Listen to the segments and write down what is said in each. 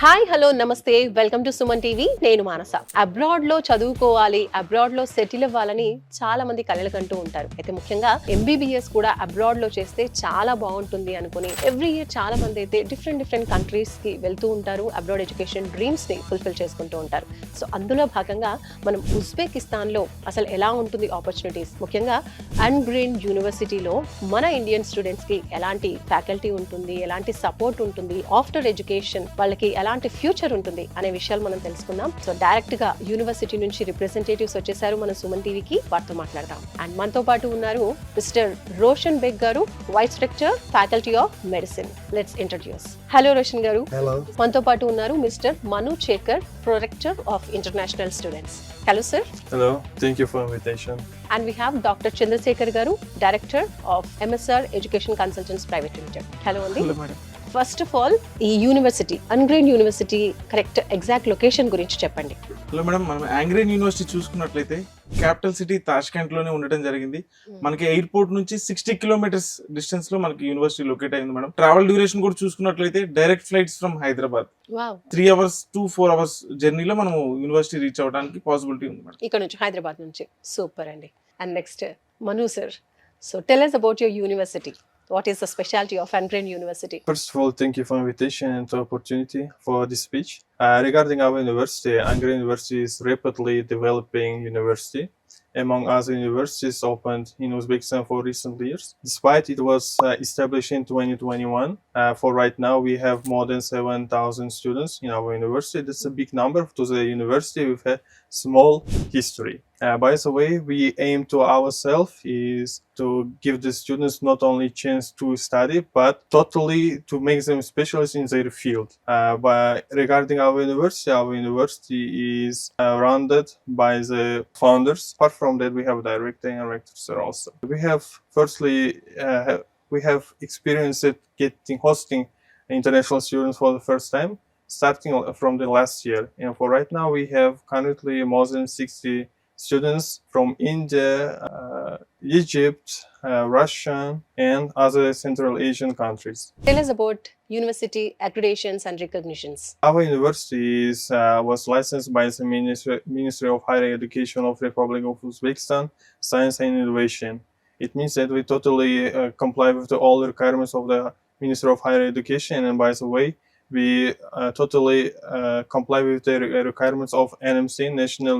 Hi hello నమస్తే welcome to Suman TV. నేను మానస. Abroad లో చదువుకోవాలి, అబ్రాడ్ లో సెటిల్ అవ్వాలని చాలా మంది కలలు కంటూ ఉంటారు. అయితే ముఖ్యంగా ఎంబీబీఎస్ కూడా అబ్రాడ్ లో చేస్తే చాలా బాగుంటుంది అనుకుని ఎవ్రీ ఇయర్ చాలా మంది అయితే డిఫరెంట్ కంట్రీస్ కి వెళ్తూ ఉంటారు. అబ్రాడ్ ఎడ్యుకేషన్ డ్రీమ్స్ ని ఫుల్ఫిల్ చేసుకుంటూ ఉంటారు. సో అందులో భాగంగా మనం ఉజ్బెకిస్తాన్ లో అసలు ఎలా ఉంటుంది ఆపర్చునిటీస్, ముఖ్యంగా అన్గ్రీన్ యూనివర్సిటీలో మన ఇండియన్ స్టూడెంట్స్ కి ఎలాంటి ఫ్యాకల్టీ ఉంటుంది, ఎలాంటి సపోర్ట్ ఉంటుంది, ఆఫ్టర్ ఎడ్యుకేషన్ వాళ్ళకి ఎలాంటి ఫ్యూచర్ ఉంటుంది అనే విషయాలు మనం తెలుసుకుందాం. సో డైరెక్ట్ గా యూనివర్సిటీ నుంచి రిప్రజెంటేటివ్స్ వచ్చేసారు మన సుమన్ టీవీకి. వారితో మాట్లాడదాం. అండ్ మనతో పాటు ఉన్నారు మిస్టర్ రోషన్ బెగ్ గారు, vice rector, faculty of medicine. Let's introduce. Hello Roshan గారు. హలో. మనతో పాటు ఉన్నారు mister Manu Chekar, prorector of international students. Hello sir. Hello, thank you for invitation. And we have Dr. Chandrasekhar Garu, Director of MSR Education Consultants Private Limited. Hello Andi. Hello, madam. First of all ఈ university, Angren university correct exact location గురించి చెప్పండి. Hello madam, మనం Angren university చూసుకున్నట్లయితే capital city Tashkent లోనే ఉండటం జరిగింది. మనకి airport నుంచి 60 కిలోమీటర్స్ డిస్టెన్స్ లో మనకి యూనివర్సిటీ లొకేట్ అయింది మేడం. ట్రావెల్ డ్యూరేషన్ కూడా చూసుకున్నట్లయితే direct flights from Hyderabad 3 hours to 4 hours జర్నీలో మనం యూనివర్సిటీ రీచ్ అవడానికి పాసిబిలిటీ ఉంది మేడం. ఇక్కడ నుంచి, హైదరాబాద్ నుంచి. సూపర్ అండి. And next Manu sir. So tell us about your university. What is the specialty of Angren University? First of all, thank you for invitation and the opportunity for this speech. Regarding our university, Angren University is rapidly developing university. Among other universities opened in Uzbekistan for recent years. Despite it was established in 2021, for right now we have more than 7,000 students in our university. That's a big number to the university with a small history. By the way, we aim to ourselves is to give the students not only chance to study, but totally to make them specialists in their field. But regarding our university is rounded by the founders. Apart from that, we have director and rector also. We have firstly, we have experienced hosting international students for the first time, starting from the last year. And for right now, we have currently more than 60 students from India, Egypt, Russia, and other Central Asian countries. Tell us about university accreditations and recognitions. Our university was licensed by the Ministry of Higher Education of Republic of Uzbekistan, Science and Innovation. It means that we totally comply with all the requirements of the Ministry of Higher Education, and by the way, we totally comply with the requirements of NMC, National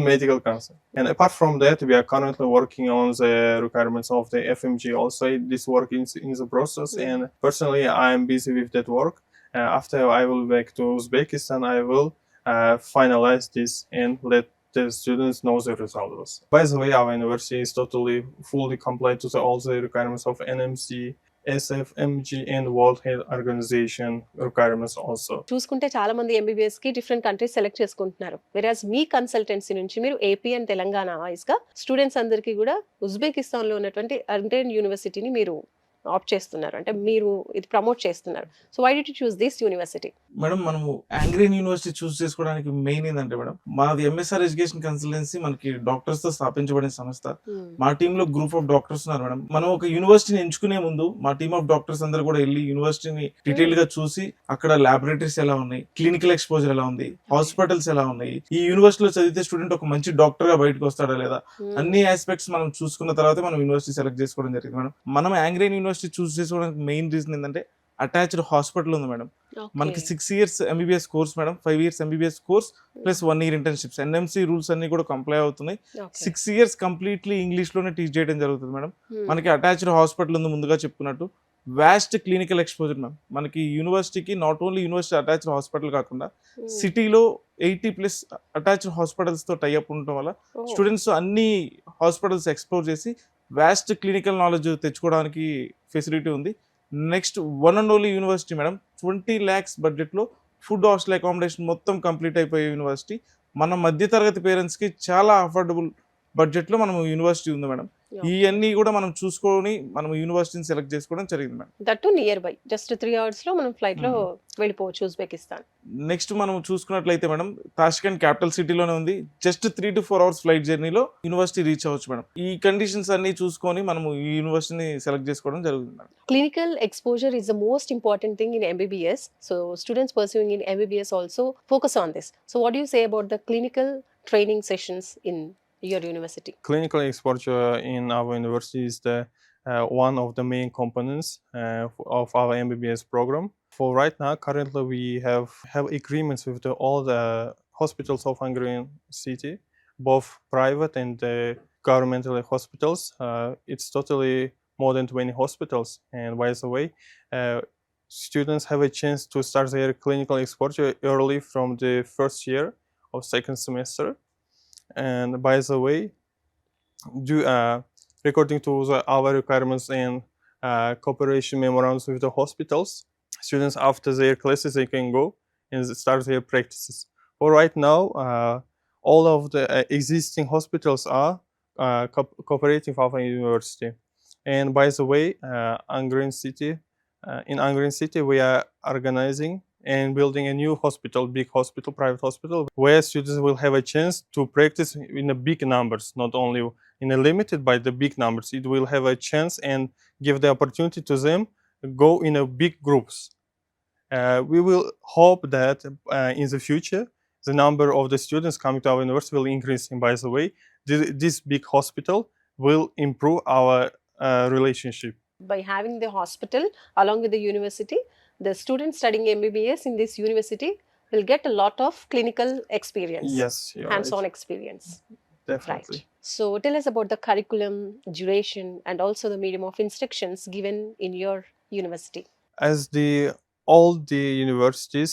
Medical Council. And apart from that, we are currently working on the requirements of the FMG also. This work is in the process, and personally I am busy with that work. After I will back to Uzbekistan, I will finalize this and let the students know the results. By the way, our university is totally fully compliant to all the requirements of NMC, SFMG and World Health Organization requirements also. చూసుకుంటే చాలా మంది MBBS కి different countries select చేసుకుంటున్నారు. వెరాజ్ మీ consultancy నుంచి మీరు AP and Telangana vice గా students అందరికీ కూడా ఉజ్బెకిస్తాన్ లో ఉన్నటువంటి అన్గ్రీన్ యూనివర్సిటీని మీరు ఆప్ట్ చేస్తున్నారు, అంటే మీరు ఇది ప్రమోట్ చేస్తున్నారు. So why did you choose this university? Madam, మనము యాంగ్రీన్ యూనివర్సిటీ చూస్ చేసుకోవడానికి మెయిన్ ఏంటంటే మేడం, మాది ఎంఎస్ఆర్ ఎడ్యుకేషన్ కన్సల్టెన్సీ, మనకి డాక్టర్స్ తో స్థాపించబడిన సంస్థ. మా టీమ్ లో గ్రూప్ ఆఫ్ డాక్టర్స్ ఉన్నారు మేడం. మనం ఒక యూనివర్సిటీని ఎంచుకునే ముందు మా టీమ్ ఆఫ్ డాక్టర్స్ అందరూ కూడా వెళ్ళి యూనివర్సిటీని డీటెయిల్ గా చూసి అక్కడ ల్యాబొరేటరీస్ ఎలా ఉన్నాయి, క్లినికల్ ఎక్స్పోజర్ ఎలా ఉంది, హాస్పిటల్స్ ఎలా ఉన్నాయి, ఈ యూనివర్సిటీలో చదివితే స్టూడెంట్ ఒక మంచి డాక్టర్ గా బయటకు వస్తాడా లేదా, అన్ని ఆస్పెక్ట్స్ మనం చూసుకున్న తర్వాత మనం యూనివర్సిటీ సెలెక్ట్ చేసుకోవడం జరిగింది మేడం. మనం యాంగ్రీన్ యూనివర్సిటీ చూస్ చేసుకోవడానికి మెయిన్ రీజన్ ఏంటంటే అటాచ్డ్ హాస్పిటల్ ఉంది మేడం. మనకి 6 years MBBS course madam, 5 years MBBS course plus 1 year internships. NMC rules అన్ని కూడా కంప్లై అవుతున్నాయి. 6 years కంప్లీట్లీ ఇంగ్లీష్ లోనే టీచ్ చేయడం జరుగుతుంది మేడం. మనకి అటాచ్డ్ హాస్పిటల్ ఉంది, ముందుగా చెప్పుకున్నట్టు వాస్ట్ క్లినికల్ ఎక్స్పోజర్ మ్యామ్. మనకి యూనివర్సిటీకి not only university attached hospital కాకుండా సిటీలో 80+ అటాచ్డ్ హాస్పిటల్స్ తో టైఅప్ ఉండటం వల్ల స్టూడెంట్స్ అన్ని హాస్పిటల్స్ ఎక్స్ప్లోర్ చేసి వాస్ట్ క్లినికల్ నాలెడ్జ్ తెచ్చుకోవడానికి ఫెసిలిటీ ఉంది. Next one and only university madam. 20 lakhs బడ్జెట్లో ఫుడ్, హాస్టల్ అకామిడేషన్ మొత్తం కంప్లీట్ అయిపోయే యూనివర్సిటీ. మన మధ్యతరగతి పేరెంట్స్కి చాలా అఫోర్డబుల్ బడ్జెట్లో మనం యూనివర్సిటీ ఉంది మేడం. ఇవన్నీ కూడా మనం చూసుకొని మనం యూనివర్సిటీని సెలెక్ట్ చేసుకోవడం జరిగింది madam. That near by just 3 hours లో మనం ఫ్లైట్ లో వెళ్ళిపోవచ్చు ఉజ్బెకిస్తాన్. నెక్స్ట్ మనం చూసుకున్నట్లయితే మేడం తాష్కెంట్ క్యాపిటల్ సిటీలోనే ఉంది. జస్ట్ 3 to 4 hours ఫ్లైట్ జర్నీలో యూనివర్సిటీ రీచ్ అవ్వచ్చు మేడం. ఈ కండిషన్స్ అన్ని చూసుకొని మనము ఈ యూనివర్సిటీని సెలెక్ట్ చేసుకోవడం జరుగుతుంది madam. Clinical exposure is the most important thing in MBBS. So students pursuing in MBBS also focus on this. So what do you say about the clinical training sessions in your university? Clinical exposure in our university is the one of the main components of our MBBS program. For right now, currently we have agreements with all the hospitals of Hungarian city, both private and governmental hospitals. It's totally more than 20 hospitals, and by the way, students have a chance to start their clinical exposure early from the first year of second semester. And by the way, according to our requirements and cooperation memorandums with the hospitals, students after their classes they can go and start their practices. For right now, all of the existing hospitals are cooperating with our university. And by the way, in Angren City, we are organizing and building a new hospital, big hospital, private hospital, where students will have a chance to practice in a big numbers, not only in a limited by the big numbers. It will have a chance and give the opportunity to them go in a big groups. We will hope that in the future, the number of the students coming to our university will increase. And by the way, this big hospital will improve our relationship. By having the hospital along with the university, the students studying MBBS in this university will get a lot of clinical experience. Yes, you're hands-on right. experience. Definitely. Right. So tell us about the curriculum, duration, and also the medium of instructions given in your university. As all the universities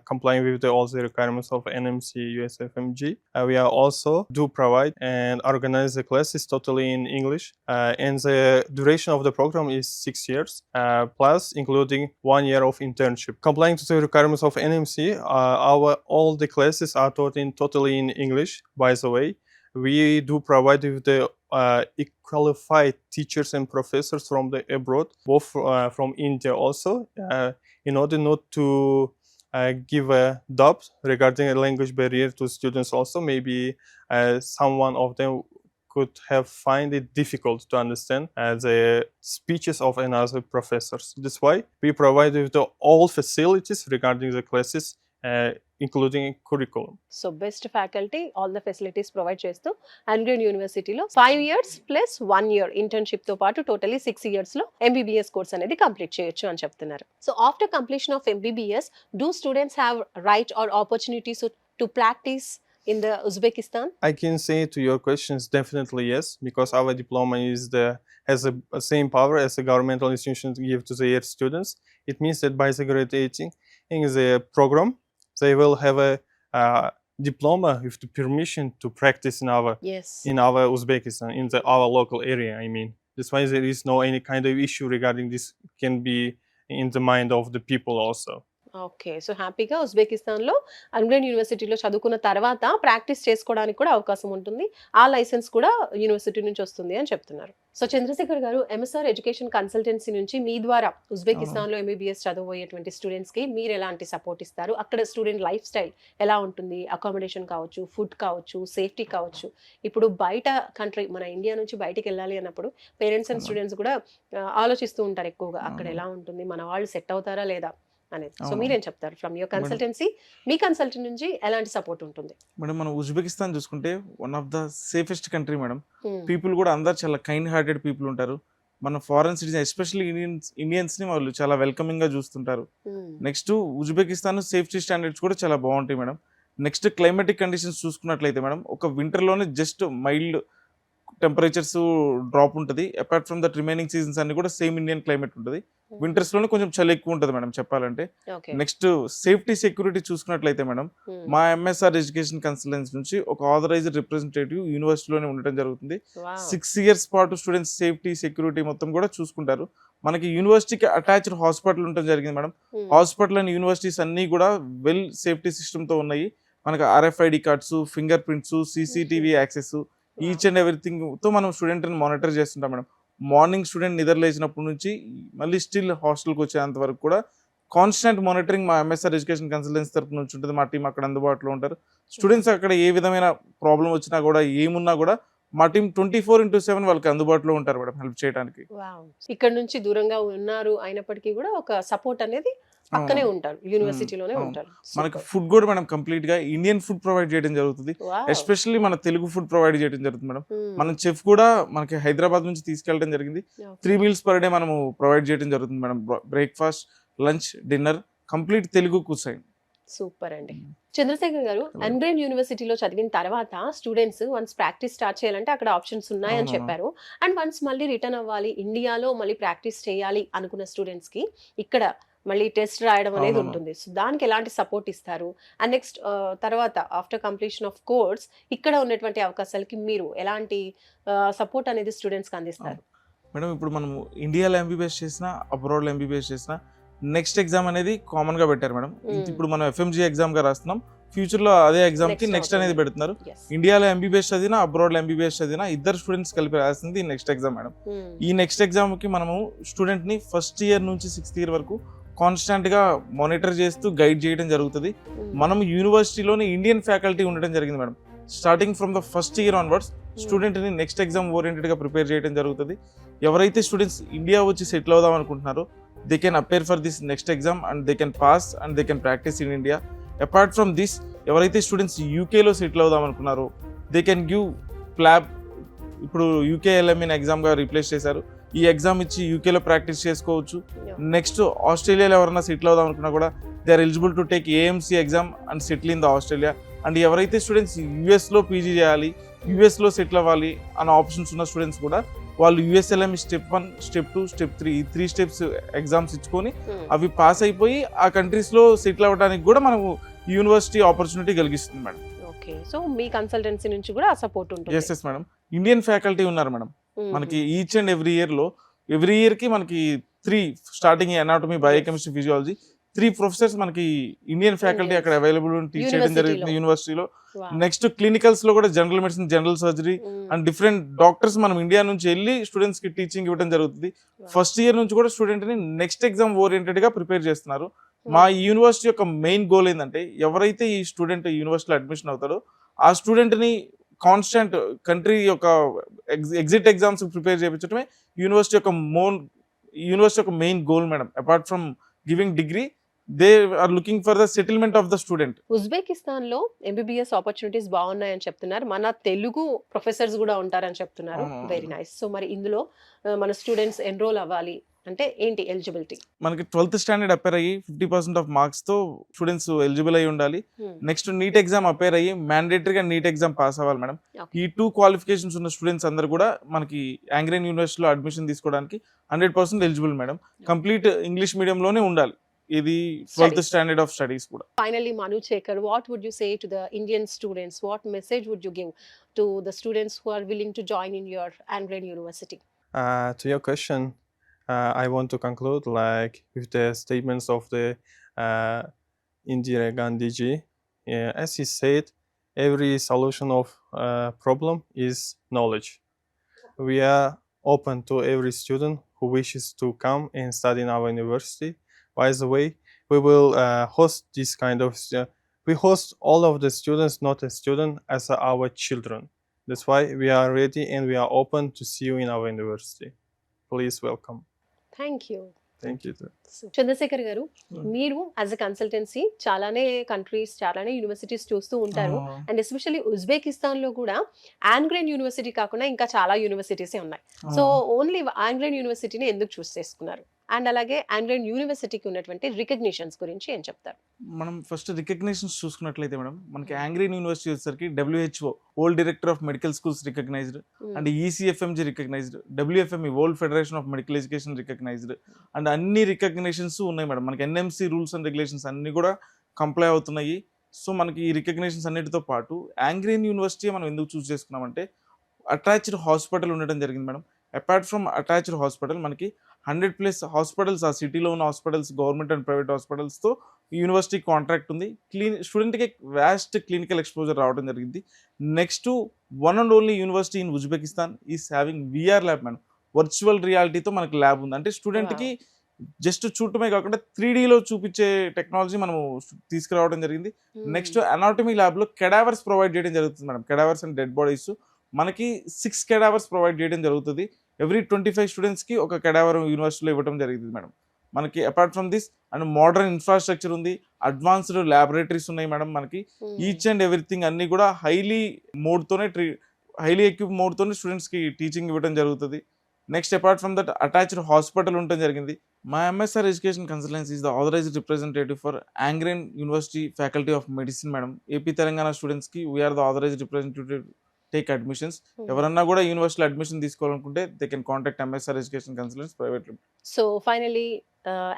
complying with all the requirements of NMC, USFMG, we are also do provide and organize the classes totally in English. And the duration of the program is 6 years, plus including 1 year of internship. Complying to the requirements of NMC, all the classes are taught totally in English. By the way, we do provide with the qualified teachers and professors from the abroad, both from India also, in order not to give a doubt regarding a language barrier to students also. Maybe someone of them could have find it difficult to understand the speeches of another professors. That's why we provide with all facilities regarding the classes, including curriculum. So best faculty, all the facilities provide చేస్తూ Angren యూనివర్సిటీలో 5 years plus 1 year internship తో పాటు totally 6 years లో MBBS course అనేది complete చేయొచ్చు అని చెప్తున్నారు. So after completion of MBBS, do students have right or opportunities to practice in the Uzbekistan? I can say to your questions definitely yes, because our diploma has the same power as the governmental institutions give to their students. It means that by the graduating in the program, they will have a diploma with the permission to practice Yes. in our Uzbekistan, in our local area. I mean, that's why there is no any kind of issue regarding this can be in the mind of the people also. Okay. So హ్యాపీగా ఉజ్బెకిస్తాన్లో అన్గ్రెన్ యూనివర్సిటీలో చదువుకున్న తర్వాత practice చేసుకోవడానికి కూడా అవకాశం ఉంటుంది. ఆ licence కూడా యూనివర్సిటీ నుంచి వస్తుంది అని చెప్తున్నారు. సో చంద్రశేఖర్ గారు, ఎంఎస్ఆర్ ఎడ్యుకేషన్ కన్సల్టెన్సీ నుంచి మీ ద్వారా ఉజ్బెకిస్తాన్లో MBBS చదవబోయేటువంటి స్టూడెంట్స్కి మీరు ఎలాంటి సపోర్ట్ ఇస్తారు? అక్కడ స్టూడెంట్ లైఫ్ స్టైల్ ఎలా ఉంటుంది? అకామిడేషన్ కావచ్చు, ఫుడ్ కావచ్చు, సేఫ్టీ కావచ్చు. ఇప్పుడు బయట కంట్రీ, మన ఇండియా నుంచి బయటికి వెళ్ళాలి అన్నప్పుడు పేరెంట్స్ అండ్ స్టూడెంట్స్ కూడా ఆలోచిస్తూ ఉంటారు ఎక్కువగా, అక్కడ ఎలా ఉంటుంది, మన వాళ్ళు సెట్ అవుతారా లేదా అనేది. సో మీరేం చెప్తారు? From your consultancy, me consultant నుంచి ఎలాంటి సపోర్ట్ ఉంటుంది? మేడం, మనం ఉజ్బెకిస్తాన్ చూసుకుంటే one of the safest country madam. People కూడా అందరు చాలా కైండ్ హార్టెడ్ పీపుల్ ఉంటారు. మన ఫారెన్ సిటిజన్ ఎస్పెషల్లీ ఇండియన్స్ ని వాళ్ళు చాలా వెల్కమింగ్ గా చూస్తుంటారు. నెక్స్ట్ ఉజ్బెకిస్తాన్ సేఫ్టీ స్టాండర్డ్స్ కూడా చాలా బాగుంటాయి మేడం. నెక్స్ట్ క్లైమాటిక్ కండిషన్స్ చూసుకున్నట్లయితే మేడం, ఒక వింటర్ లోనే జస్ట్ మైల్డ్ టెంపరేచర్స్ డ్రాప్ ఉంటుంది. Apart from that remaining seasons అన్ని కూడా సేమ్ ఇండియన్ క్లైమేట్ ఉంటుంది. వింటర్స్ లోనే కొంచెం చలి ఎక్కువ ఉంటుంది మేడం చెప్పాలంటే. నెక్స్ట్ సేఫ్టీ సెక్యూరిటీ చూసుకున్నట్లయితే మేడం, మా ఎంఎస్ఆర్ ఎడ్యుకేషన్ కన్సల్టెన్సీ నుంచి ఒక ఆథరైజ్డ్ రిప్రజెంటేటివ్ యూనివర్సిటీలోనే ఉండటం జరుగుతుంది. 6 years పాటు స్టూడెంట్స్ సేఫ్టీ సెక్యూరిటీ మొత్తం కూడా చూసుకుంటారు. మనకి యూనివర్సిటీకి అటాచ్డ్ హాస్పిటల్ ఉండటం జరిగింది మేడం. హాస్పిటల్ అండ్ యూనివర్సిటీస్ అన్ని కూడా వెల్ సేఫ్టీ సిస్టమ్ తో ఉన్నాయి. మనకి RFID cards, finger prints, CCTV access each and everything తో మనం స్టూడెంట్ని మానిటర్ చేస్తుంటాం మేడం. మార్నింగ్ స్టూడెంట్ నిద్ర లేచినప్పటి నుంచి మళ్ళీ స్టిల్ హాస్టల్కి వచ్చేంత వరకు కూడా కాన్స్టెంట్ మానిటరింగ్ మా ఎంఎస్ఆర్ ఎడ్యుకేషన్ కన్సల్టెన్సీ తరపు నుంచి ఉంటుంది. మా టీం అక్కడ అందుబాటులో ఉంటారు. స్టూడెంట్స్ అక్కడ ఏ విధమైన ప్రాబ్లం వచ్చినా కూడా ఏమున్నా కూడా మా టీం 24/7 వాళ్ళకి అందుబాటులో ఉంటారు మేడం హెల్ప్ చేయడానికి. ఇక్కడ నుంచి దూరంగా ఉన్నారు అయినప్పటికీ కూడా ఒక సపోర్ట్ అనేది పక్కనే ఉంటారు, యూనివర్సిటీలోనే ఉంటారు. మనకి ఫుడ్ కూడా మేడం కంప్లీట్ గా ఇండియన్ ఫుడ్ ప్రొవైడ్ చేయడం జరుగుతుంది. ఎస్పెషల్లీ మన తెలుగు ఫుడ్ ప్రొవైడ్ చేయడం జరుగుతుంది మేడం. మన చెఫ్ కూడా మనకి హైదరాబాద్ నుంచి తీసుకెళ్ళడం జరిగింది. 3 meals per day మనము ప్రొవైడ్ చేయడం జరుగుతుంది madam. Breakfast, lunch, dinner complete Telugu cuisine. Super అండి. చంద్రశేఖర్ గారు, అన్గ్రేన్ యూనివర్సిటీలో చదివిన తర్వాత స్టూడెంట్స్ వన్స్ ప్రాక్టీస్ స్టార్ట్ చేయాలంటే అక్కడ ఆప్షన్స్ ఉన్నాయని చెప్పారు. అండ్ వన్స్ మళ్ళీ రిటర్న్ అవ్వాలి, ఇండియాలో మళ్ళీ ప్రాక్టీస్ చేయాలి అనుకున్న స్టూడెంట్స్ కి ఇక్కడ మళ్ళీ టెస్ట్ రాయడం అనేది ఉంటుంది. సో దానికి ఎలాంటి సపోర్ట్ ఇస్తారు? అండ్ నెక్స్ట్ తర్వాత ఆఫ్టర్ కంప్లీషన్ ఆఫ్ కోర్స్ ఇక్కడ ఉన్నటువంటి అవకాశాలకి మీరు ఎలాంటి సపోర్ట్ అనేది స్టూడెంట్స్కి అందిస్తారు? మేడం ఇప్పుడు మనము ఇండియాలో ఎంబీబీఎస్ చేసినా అబ్రాడ్లో ఎంబీబీఎస్ చేసినా నెక్స్ట్ ఎగ్జామ్ అనేది కామన్ గా పెట్టారు మేడం. ఇప్పుడు మనం ఎఫ్ఎంజీ ఎగ్జామ్ గా రాస్తున్నాం, ఫ్యూచర్ లో అదే ఎగ్జామ్ కి నెక్స్ట్ అనేది పెడుతున్నారు. ఇండియాలో ఎంబీబీఎస్ చదివినా అబ్రాడ్ లో ఎంబీబీఎస్ చదివినా ఇద్దరు స్టూడెంట్స్ కలిపి రాసింది నెక్స్ట్ ఎగ్జామ్ మేడం. ఈ నెక్స్ట్ ఎగ్జామ్ కి మనము స్టూడెంట్ ని ఫస్ట్ ఇయర్ నుంచి 6th year వరకు కాన్స్టాంట్ గా మానిటర్ చేస్తూ గైడ్ చేయడం జరుగుతుంది. మనం యూనివర్సిటీలోనే ఇండియన్ ఫ్యాకల్టీ ఉండడం జరిగింది madam. Starting from the first year onwards student ని నెక్స్ట్ ఎగ్జామ్ ఓరియంటెడ్ గా ప్రిపేర్ చేయడం జరుగుతుంది. ఎవరైతే స్టూడెంట్స్ ఇండియా వచ్చి సెటిల్ అవుదాం అనుకుంటున్నారో they can appear for this next exam and they can pass and they can practice in India. Apart from this, ఎవరైతే students యూకేలో సెటిల్ అవుదాం అనుకున్నారో దే కెన్ గివ్ ప్లాబ్. ఇప్పుడు యూకేఎల్ఎంఈని ఎగ్జామ్గా రీప్లేస్ చేశారు. ఈ ఎగ్జామ్ ఇచ్చి యూకేలో ప్రాక్టీస్ చేసుకోవచ్చు. నెక్స్ట్ ఆస్ట్రేలియాలో ఎవరైనా సెటిల్ అవుదాం అనుకున్నా కూడా they are eligible to take AMC exam and settle in the Australia. And ఎవరైతే స్టూడెంట్స్ యూఎస్లో పీజీ చేయాలి, యూఎస్లో సెటిల్ అవ్వాలి అన్న ఆప్షన్స్ ఉన్న స్టూడెంట్స్ కూడా వాళ్ళు యూఎస్ఎల్ఎం స్టెప్ 1, స్టెప్ 2, స్టెప్ 3 ఈ 3 steps ఎగ్జామ్స్ ఇచ్చుకొని అవి పాస్ అయిపోయి ఆ కంట్రీస్లో సెటిల్ అవ్వడానికి కూడా మనము యూనివర్సిటీ ఆపర్చునిటీ కలిగిస్తుంది మేడం. ఓకే, సో మీ కన్సల్టెన్సీ నుంచి కూడా ఆ సపోర్ట్ ఉంటుంది? Yes madam. ఇండియన్ ఫ్యాకల్టీ ఉన్నారు మేడం మనకి ఈచ్ అండ్ ఎవ్రీ ఇయర్ కి మనకి 3 starting anatomy, biochemistry, physiology 3 professors మనకి ఇండియన్ ఫ్యాకల్టీ అక్కడ అవైలబుల్ టీచ్ చేయడం జరుగుతుంది యూనివర్సిటీలో. నెక్స్ట్ క్లినికల్స్ లో కూడా general medicine, general surgery and different doctors మనం ఇండియా నుంచి వెళ్ళి స్టూడెంట్స్ కి టీచింగ్ ఇవ్వడం జరుగుతుంది. ఫస్ట్ ఇయర్ నుంచి కూడా స్టూడెంట్ ని నెక్స్ట్ ఎగ్జామ్ ఓరియంటెడ్ గా ప్రిపేర్ చేస్తున్నారు. మా యూనివర్సిటీ యొక్క మెయిన్ గోల్ ఏంటంటే ఎవరైతే ఈ స్టూడెంట్ యూనివర్సిటీలో అడ్మిషన్ అవుతారో ఆ స్టూడెంట్ ని కాన్స్టెంట్ కంట్రీ యొక్క ఎగ్జిట్ ఎగ్జామ్స్ ప్రిపేర్ చేయించడమే యూనివర్సిటీ యొక్క main goal madam. Apart from giving degree, they are looking for the settlement of the student. Uzbekistan లో ఎంబీబీఎస్ ఆపర్చునిటీస్ బాగున్నాయని చెప్తున్నారు. మన తెలుగు ప్రొఫెసర్స్ కూడా ఉంటారని చెప్తున్నారు. Very nice. సో మరి ఇందులో మన స్టూడెంట్స్ ఎన్రోల్ అవ్వాలి అంటే ఏంటి ఎలిజిబిలిటీ? మనకి 12th standard అపేర్ అయ్యి 50% ఆఫ్ మార్క్స్ తో స్టూడెంట్స్ ఎలిజిబుల్ అయ్యి ఉండాలి. నెక్స్ట్ నీట్ ఎగ్జామ్ అపేర్ అయ్యి మ్యాండేటరీగా నీట్ ఎగ్జామ్ పాస్ అవ్వాలి మేడం. ఈ 2 qualifications ఉన్న స్టూడెంట్స్ అందరూ కూడా మనకి యాంగ్రేన్ యూనివర్సిటీలో అడ్మిషన్ తీసుకోవడానికి 100% ఎలిజిబుల్ మేడం. కంప్లీట్ ఇంగ్లీష్ మీడియంలోనే ఉండాలి. ఇది 12th standard of studies kuda. Finally, Manu Checker, what would you say to the Indian students? What message would you give to the students who are willing to join in your Angren University? To your question, I want to conclude like with the statements of the Indira Gandhi ji. As he said, every solution of problem is knowledge. We are open to every student who wishes to come and study in our university. By the way, we will host this kind of we host all of the students, not a student, as our children. That's why we are ready and we are open to see you in our university. Please welcome. Thank you. Thank you. Chandrasekhar గారు, మీరు as a consultancy చాలానే countries, చాలానే universities చూస్తూ ఉంటారు. And especially Uzbekistan లో కూడా ఆంగ్రేన్ university కాకుండా ఇంకా చాలా యూనివర్సిటీసే ఉన్నాయి. సో ఓన్లీ ఆంగ్రేన్ యూనివర్సిటీని ఎందుకు చూస్ చేసుకున్నారు? అండ్ అలాగే ఆంగ్రేన్ యూనివర్సిటీకి ఉన్నటువంటి రికగ్నిషన్స్ గురించి ఏం చెప్తారు? మనం ఫస్ట్ రికగ్నిషన్స్ చూసుకున్నట్లయితే మేడం మనకి ఆంగ్రేన్ యూనివర్సిటీ వచ్చేసరికి WHO world director of medical schools recognized, and ECFMG recognized, WFME world federation of medical education recognized, and అన్ని రికగ్నిషన్స్ ఉన్నాయి మేడం. మనకి NMC రూల్స్ అండ్ రెగ్యులేషన్స్ అన్ని కూడా కంప్లై అవుతున్నాయి. సో మనకి ఈ రికగ్నిషన్స్ అన్నిటితో పాటు ఆంగ్రేన్ యూనివర్సిటీ మనం ఎందుకు చూస్ చేసుకున్నామంటే అటాచ్డ్ హాస్పిటల్ ఉండడం జరిగింది madam. Apart from attached hospital మనకి 100+ హాస్పిటల్స్, ఆ సిటీలో ఉన్న హాస్పిటల్స్, గవర్నమెంట్ అండ్ ప్రైవేట్ హాస్పిటల్స్తో యూనివర్సిటీ కాంట్రాక్ట్ ఉంది. స్టూడెంట్కి వ్యాస్ట్ క్లినికల్ ఎక్స్పోజర్ రావడం జరిగింది. Next one and only university in Uzbekistan is having VR lab madam. Virtual రియాలిటీతో మనకి ల్యాబ్ ఉంది. అంటే స్టూడెంట్కి జస్ట్ చూడటమే కాకుండా 3Dలో చూపించే టెక్నాలజీ మనము తీసుకురావడం జరిగింది. నెక్స్ట్ అనాటమీ ల్యాబ్లో కెడావర్స్ ప్రొవైడ్ చేయడం జరుగుతుంది madam. Cadavers and dead bodies మనకి 6 కెడావర్స్ ప్రొవైడ్ చేయడం జరుగుతుంది. ఎవ్రీ 25 స్టూడెంట్స్కి ఒక కెడావర్ యూనివర్సిటీలో ఇవ్వడం జరిగింది మేడం. మనకి apart from this and modern infrastructure ఉంది, అడ్వాన్స్డ్ ల్యాబొరేటరీస్ ఉన్నాయి మేడం. మనకి ఈచ్ అండ్ ఎవ్రీథింగ్ అన్ని కూడా హైలీ ఎక్విప్ మోడ్తోనే స్టూడెంట్స్కి టీచింగ్ ఇవ్వడం జరుగుతుంది. Next apart from that attached hospital ఉండడం జరిగింది. మా MSR education consultancy is the authorised representative for Angren university faculty of medicine madam. AP Telangana స్టూడెంట్స్కి we are the authorised representative take admissions. ఎవరన్నా కూడా యూనివర్సిటీలో అడ్మిషన్ తీసుకోవాలనుకుంటే they can contact MSR education consultancy private limited. So finally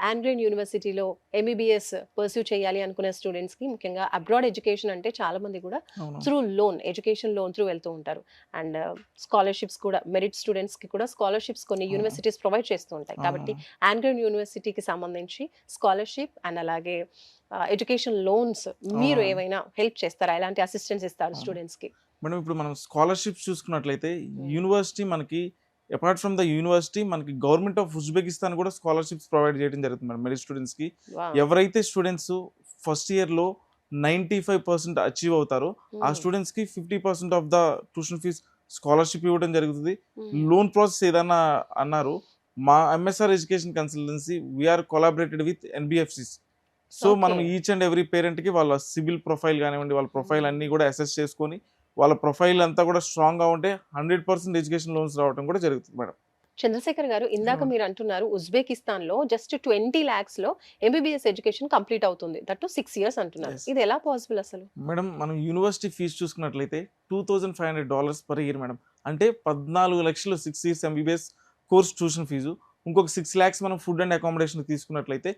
Angren యూనివర్సిటీలో MBBS pursue చేయాలి అనుకునే స్టూడెంట్స్కి, ముఖ్యంగా అబ్రాడ్ ఎడ్యుకేషన్ అంటే చాలా మంది కూడా through loan, education loan through వెళ్తూ ఉంటారు. అండ్ స్కాలర్షిప్స్ కూడా, మెరిట్ స్టూడెంట్స్కి కూడా స్కాలర్షిప్స్ కొన్ని యూనివర్సిటీస్ ప్రొవైడ్ చేస్తూ ఉంటాయి. కాబట్టి ఆంగ్రెన్ యూనివర్సిటీకి సంబంధించి స్కాలర్షిప్ అండ్ అలాగే ఎడ్యుకేషన్ లోన్స్ మీరు ఏమైనా హెల్ప్ చేస్తారా? ఎలాంటి అసిస్టెన్స్ ఇస్తారు స్టూడెంట్స్కి? మేడం ఇప్పుడు మనం స్కాలర్షిప్స్ చూసుకున్నట్లయితే యూనివర్సిటీ మనకి అపార్ట్ ఫ్రమ్ ద యూనివర్సిటీ మనకి గవర్నమెంట్ ఆఫ్ ఉజ్బెకిస్తాన్ కూడా స్కాలర్షిప్స్ ప్రొవైడ్ చేయడం జరుగుతుంది మేడం. మెరిట్ స్టూడెంట్స్కి ఎవరైతే స్టూడెంట్స్ ఫస్ట్ ఇయర్లో 95% అచీవ్ అవుతారో ఆ స్టూడెంట్స్కి 50% of the tuition fees scholarship ఇవ్వడం జరుగుతుంది. లోన్ ప్రాసెస్ ఏదన్నా అన్నారు, మా MSR education consultancy we are collaborated with NBFCs. So మనం ఈచ్ అండ్ ఎవ్రీ పేరెంట్కి వాళ్ళ సిబిల్ ప్రొఫైల్ కానివ్వండి, వాళ్ళ ప్రొఫైల్ అన్నీ కూడా అసెస్ చేసుకొని వాళ్ళ ప్రొఫైల్ అంతా కూడా స్ట్రాంగ్గా ఉంటే 100% ఎడ్యుకేషన్ లోన్స్ రావడం కూడా జరుగుతుంది మేడం. చంద్రశేఖర్ గారు, ఇందాక మీరు అంటున్నారు ఉజ్బెకిస్తాన్లో జస్ట్ 20 lakhsలో ఎంబీబీఎస్ ఎడ్యుకేషన్ కంప్లీట్ అవుతుంది, దట్ 6 years అంటున్నారు. ఇది ఎలా పాసిబుల్ అసలు? మేడం మనం యూనివర్సిటీ ఫీజు చూసుకున్నట్లయితే $2,500 per year మేడం. అంటే 14 లక్షలు 6 years MBBS course tuition fee. ఇంకొక 6 lakhs మనం ఫుడ్ అండ్ అకామిడేషన్ తీసుకున్నట్లయితే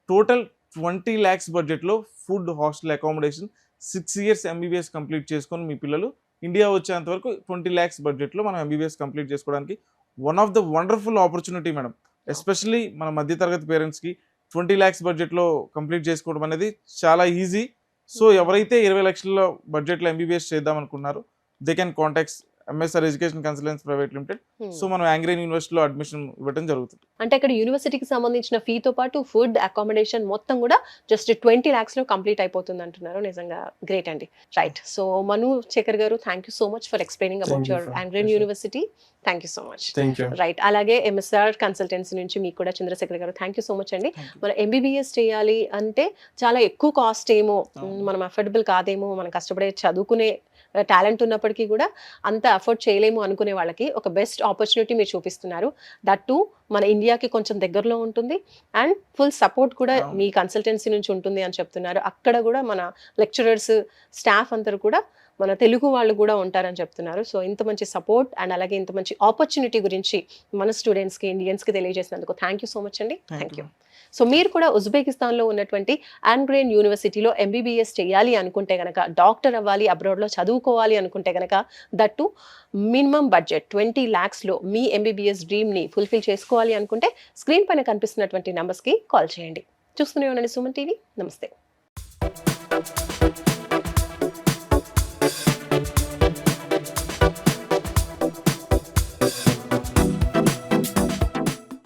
టోటల్ 20 lakhs బడ్జెట్లో food, hostel, accommodation 6 years MBBS complete చేసుకొని మీ పిల్లలు ఇండియా వచ్చేంత వరకు 20 lakhs బడ్జెట్లో మనం ఎంబీబీఎస్ కంప్లీట్ చేసుకోవడానికి one of the wonderful opportunity madam. Especially మన మధ్యతరగతి పేరెంట్స్కి 20 lakhs బడ్జెట్లో కంప్లీట్ చేసుకోవడం అనేది చాలా ఈజీ. సో ఎవరైతే 20 లక్షల బడ్జెట్లో ఎంబీబీఎస్ చేద్దాం అనుకున్నారో they can contacts MSR education consultancy private limited. So మనం యాంగ్రెన్ యూనివర్సిటీలో అడ్మిషన్ ఇవ్వడం జరుగుతుంది. అంటే ఇక్కడ యూనివర్సిటీకి సంబంధించిన ఫీతో పాటు ఫుడ్, అకామిడేషన్ మొత్తం కూడా జస్ట్ 20 lakhsలో కంప్లీట్ అయిపోతుంది అంటున్నారు. నిజంగా గ్రేట్ అండి. రైట్. సో మను శేఖర్ గారు, thank you so much for explaining about your Angren university. Thank you so much. Right. అలాగే ఎంఎస్ఆర్ కన్సల్టెన్సీ నుంచి మీకు కూడా చంద్రశేఖర్ గారు థ్యాంక్ యూ సో మచ్ అండి. మన ఎంబీబీఎస్ చేయాలి అంటే చాలా ఎక్కువ కాస్ట్ ఏమో, మనం అఫోర్డబుల్ కాదేమో, మనం కష్టపడే చదువుకునే టాలెంట్ ఉన్నప్పటికీ కూడా అంత అఫోర్డ్ చేయలేము అనుకునే వాళ్ళకి ఒక బెస్ట్ ఆపర్చునిటీ మీరు చూపిస్తున్నారు. దట్ టు మన ఇండియాకి కొంచెం దగ్గరలో ఉంటుంది అండ్ ఫుల్ సపోర్ట్ కూడా మీ కన్సల్టెన్సీ నుంచి ఉంటుంది అని చెప్తున్నారు. అక్కడ కూడా మన లెక్చరర్స్, స్టాఫ్ అందరూ కూడా మన తెలుగు వాళ్ళు కూడా ఉంటారని చెప్తున్నారు. సో ఇంత మంచి సపోర్ట్ అండ్ అలాగే ఇంత మంచి ఆపర్చునిటీ గురించి మన స్టూడెంట్స్కి, ఇండియన్స్కి తెలియజేసినందుకు థ్యాంక్ యూ సో మచ్ అండి. Thank you. సో మీరు కూడా ఉజ్బెకిస్తాన్లో ఉన్నటువంటి ఆంగ్రెన్ యూనివర్సిటీలో ఎంబీబీఎస్ చేయాలి అనుకుంటే కనుక, డాక్టర్ అవ్వాలి, అబ్రాడ్లో చదువుకోవాలి అనుకుంటే కనుక, దట్టు మినిమం బడ్జెట్ 20 lakhsలో మీ ఎంబీబీఎస్ డ్రీమ్ని ఫుల్ఫిల్ చేసుకోవాలి అనుకుంటే స్క్రీన్ పైన కనిపిస్తున్నటువంటి నెంబర్స్కి కాల్ చేయండి. చూస్తూనే ఉండండి సుమన్ టీవీ. నమస్తే.